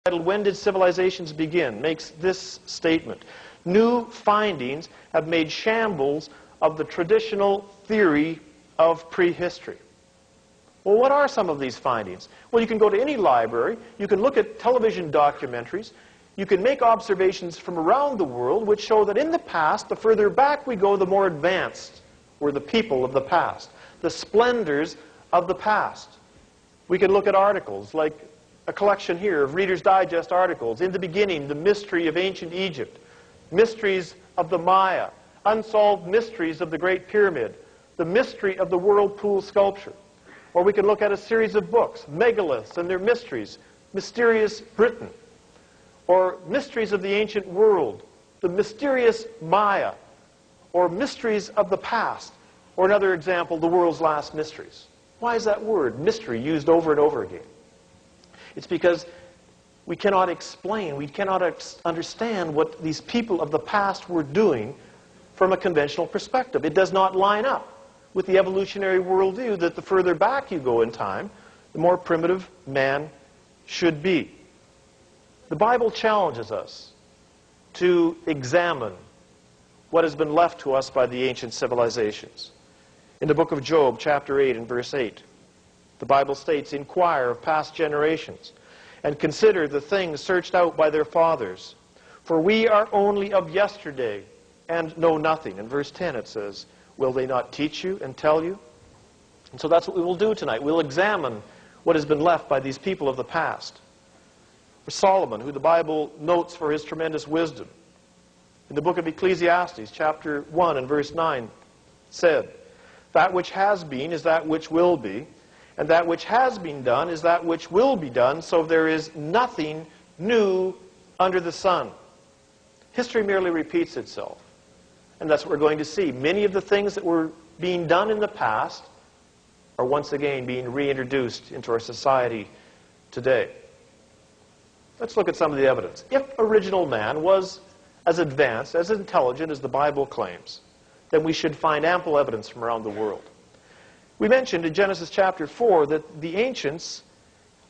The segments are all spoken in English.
titled "When Did Civilizations Begin?" makes this statement: "New findings have made shambles of the traditional theory of prehistory." Well, what are some of these findings? Well, you can go to any library, you can look at television documentaries, you can make observations from around the world which show that in the past, the further back we go, the more advanced were the people of the past, the splendors of the past. We can look at articles like a collection here of Reader's Digest articles: "In the Beginning, the Mystery of Ancient Egypt," "Mysteries of the Maya," "Unsolved Mysteries of the Great Pyramid," "The Mystery of the Whirlpool Sculpture." Or we can look at a series of books: "Megaliths and Their Mysteries," "Mysterious Britain," or "Mysteries of the Ancient World," "The Mysterious Maya," or "Mysteries of the Past," or another example, "The World's Last Mysteries." Why is that word, mystery, used over and over again? It's because we cannot explain, we cannot understand what these people of the past were doing from a conventional perspective. It does not line up with the evolutionary worldview that the further back you go in time, the more primitive man should be. The Bible challenges us to examine what has been left to us by the ancient civilizations. In the book of Job, chapter 8 and verse 8, the Bible states, "Inquire of past generations, and consider the things searched out by their fathers. For we are only of yesterday, and know nothing." In verse 10 it says, "Will they not teach you and tell you?" And so that's what we will do tonight. We'll examine what has been left by these people of the past. For Solomon, who the Bible notes for his tremendous wisdom, in the book of Ecclesiastes, chapter 1 and verse 9, said, "That which has been is that which will be, and that which has been done is that which will be done, so there is nothing new under the sun." History merely repeats itself. And that's what we're going to see. Many of the things that were being done in the past are once again being reintroduced into our society today. Let's look at some of the evidence. If original man was as advanced, as intelligent as the Bible claims, then we should find ample evidence from around the world. We mentioned in Genesis chapter 4 that the ancients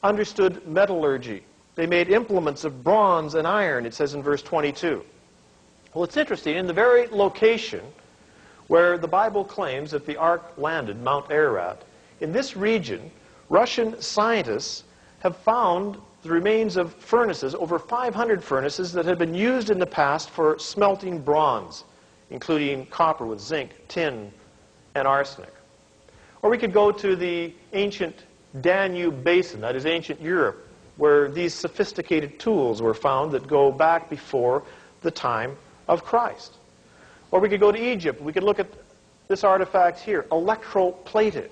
understood metallurgy. They made implements of bronze and iron, it says in verse 22. Well, it's interesting, in the very location where the Bible claims that the ark landed, Mount Ararat, in this region, Russian scientists have found the remains of furnaces, over 500 furnaces that had been used in the past for smelting bronze, including copper with zinc, tin, and arsenic. Or we could go to the ancient Danube basin, that is ancient Europe, where these sophisticated tools were found that go back before the time of Christ. Or we could go to Egypt. We could look at this artifact here, electroplated.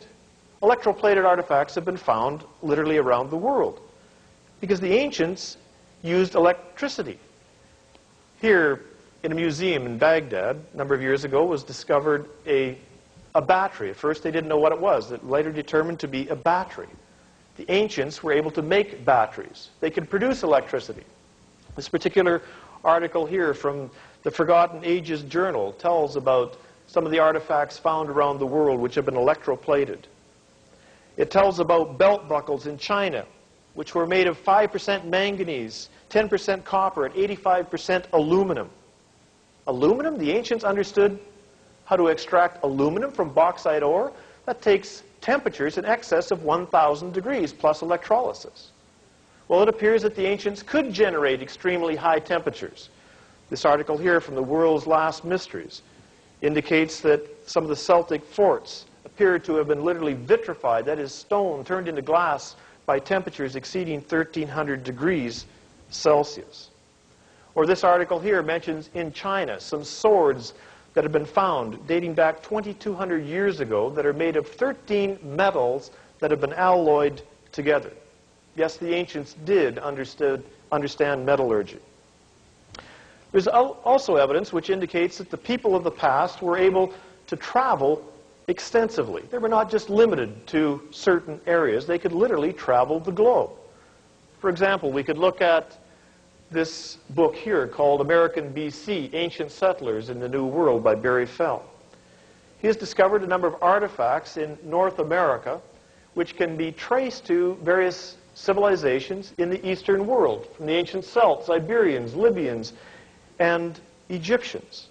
Electroplated artifacts have been found literally around the world because the ancients used electricity. Here in a museum in Baghdad, a number of years ago, was discovered a battery. At first they didn't know what it was. It later determined to be a battery. The ancients were able to make batteries. They could produce electricity. This particular article here from the Forgotten Ages Journal tells about some of the artifacts found around the world which have been electroplated. It tells about belt buckles in China, which were made of 5% manganese, 10% copper, and 85% aluminum. Aluminum? The ancients understood how to extract aluminum from bauxite ore. That takes temperatures in excess of 1,000 degrees plus electrolysis. Well, it appears that the ancients could generate extremely high temperatures. This article here from the World's Last Mysteries indicates that some of the Celtic forts appear to have been literally vitrified, that is, stone turned into glass, by temperatures exceeding 1,300 degrees Celsius. Or this article here mentions in China some swords that have been found dating back 2,200 years ago that are made of 13 metals that have been alloyed together. Yes, the ancients did understand metallurgy. There's also evidence which indicates that the people of the past were able to travel extensively. They were not just limited to certain areas. They could literally travel the globe. For example, we could look at this book here called American BC, Ancient Settlers in the New World by Barry Fell. He has discovered a number of artifacts in North America which can be traced to various civilizations in the Eastern world, from the ancient Celts, Iberians, Libyans, and Egyptians.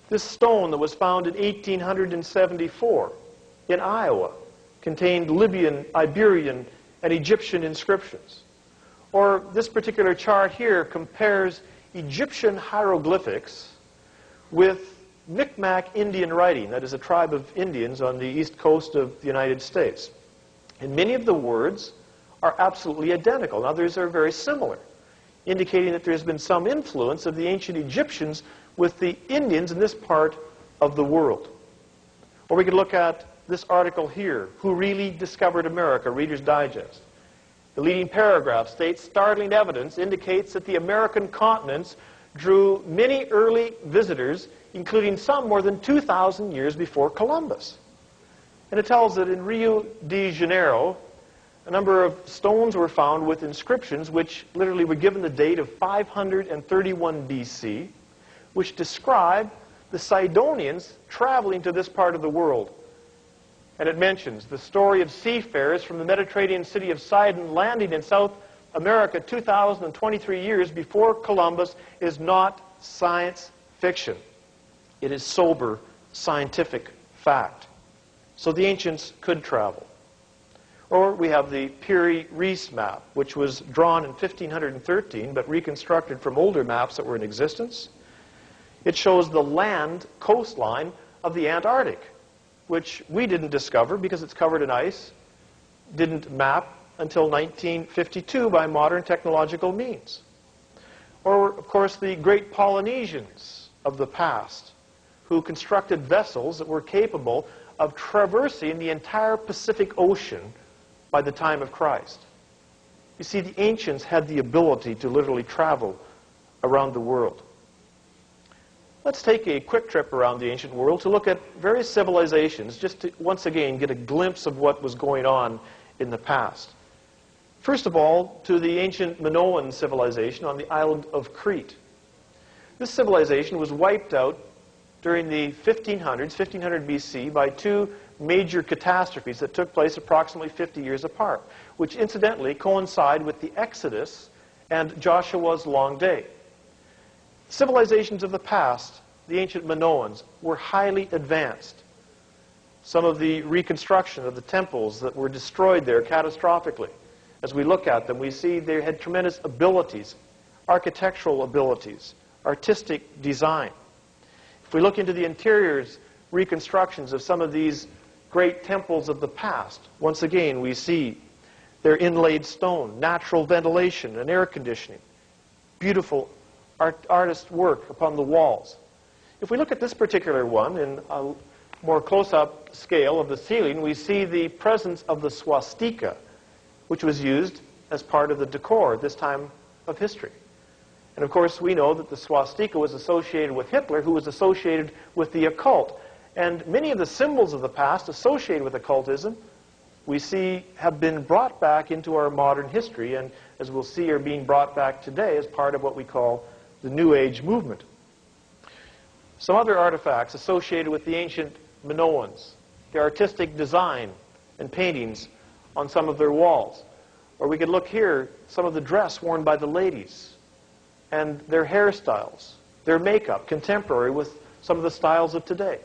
This stone that was found in 1874 in Iowa contained Libyan, Iberian, and Egyptian inscriptions. Or this particular chart here compares Egyptian hieroglyphics with Micmac Indian writing, that is a tribe of Indians on the east coast of the United States. And many of the words are absolutely identical, and others are very similar, indicating that there's been some influence of the ancient Egyptians with the Indians in this part of the world. Or we could look at this article here, Who Really Discovered America, Reader's Digest. The leading paragraph states, startling evidence indicates that the American continents drew many early visitors, including some more than 2,000 years before Columbus. And it tells that in Rio de Janeiro, a number of stones were found with inscriptions which literally were given the date of 531 BC, which describe the Sidonians traveling to this part of the world. And it mentions the story of seafarers from the Mediterranean city of Sidon landing in South America 2,023 years before Columbus is not science fiction. It is sober scientific fact. So the ancients could travel. Or we have the Piri-Reis map, which was drawn in 1513 but reconstructed from older maps that were in existence. It shows the land coastline of the Antarctic, which we didn't discover because it's covered in ice, didn't map until 1952 by modern technological means. Or, of course, the great Polynesians of the past, who constructed vessels that were capable of traversing the entire Pacific Ocean by the time of Christ. You see, the ancients had the ability to literally travel around the world. Let's take a quick trip around the ancient world to look at various civilizations, just to once again get a glimpse of what was going on in the past. First of all, to the ancient Minoan civilization on the island of Crete. This civilization was wiped out during the 1500 BC by two major catastrophes that took place approximately 50 years apart, which incidentally coincide with the Exodus and Joshua's long day. Civilizations of the past, the ancient Minoans, were highly advanced. Some of the reconstruction of the temples that were destroyed there catastrophically, as we look at them, we see they had tremendous abilities, architectural abilities, artistic design. If we look into the interiors reconstructions of some of these great temples of the past, once again we see their inlaid stone, natural ventilation and air conditioning, beautiful artist work upon the walls. If we look at this particular one in a more close-up scale of the ceiling, we see the presence of the swastika, which was used as part of the decor at this time of history. And of course, we know that the swastika was associated with Hitler, who was associated with the occult. And many of the symbols of the past associated with occultism, we see have been brought back into our modern history, and as we'll see, are being brought back today as part of what we call the New Age movement. Some other artifacts associated with the ancient Minoans, the artistic design and paintings on some of their walls. Or we could look here, some of the dress worn by the ladies and their hairstyles, their makeup, contemporary with some of the styles of today.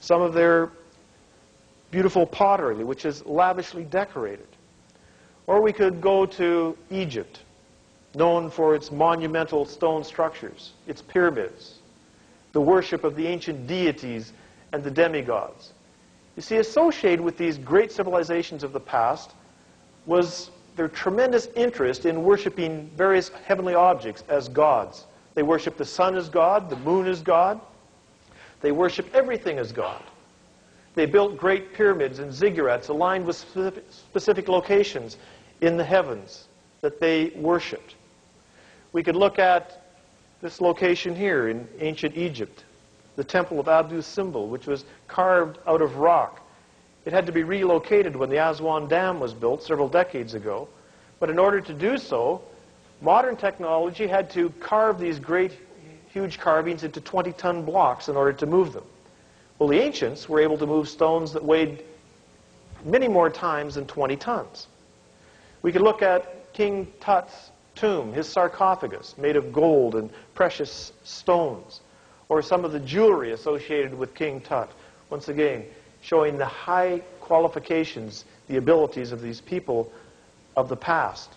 Some of their beautiful pottery, which is lavishly decorated. Or we could go to Egypt, known for its monumental stone structures, its pyramids, the worship of the ancient deities and the demigods. You see, associated with these great civilizations of the past was their tremendous interest in worshiping various heavenly objects as gods. They worshiped the sun as God, the moon as God. They worshiped everything as God. They built great pyramids and ziggurats aligned with specific locations in the heavens that they worshipped. We could look at this location here in ancient Egypt, the temple of Abu-Simbel, which was carved out of rock. It had to be relocated when the Aswan Dam was built several decades ago. But in order to do so, modern technology had to carve these great, huge carvings into 20-ton blocks in order to move them. Well, the ancients were able to move stones that weighed many more times than 20 tons. We could look at King Tut's tomb, his sarcophagus, made of gold and precious stones, or some of the jewelry associated with King Tut. Once again, showing the high qualifications, the abilities of these people of the past.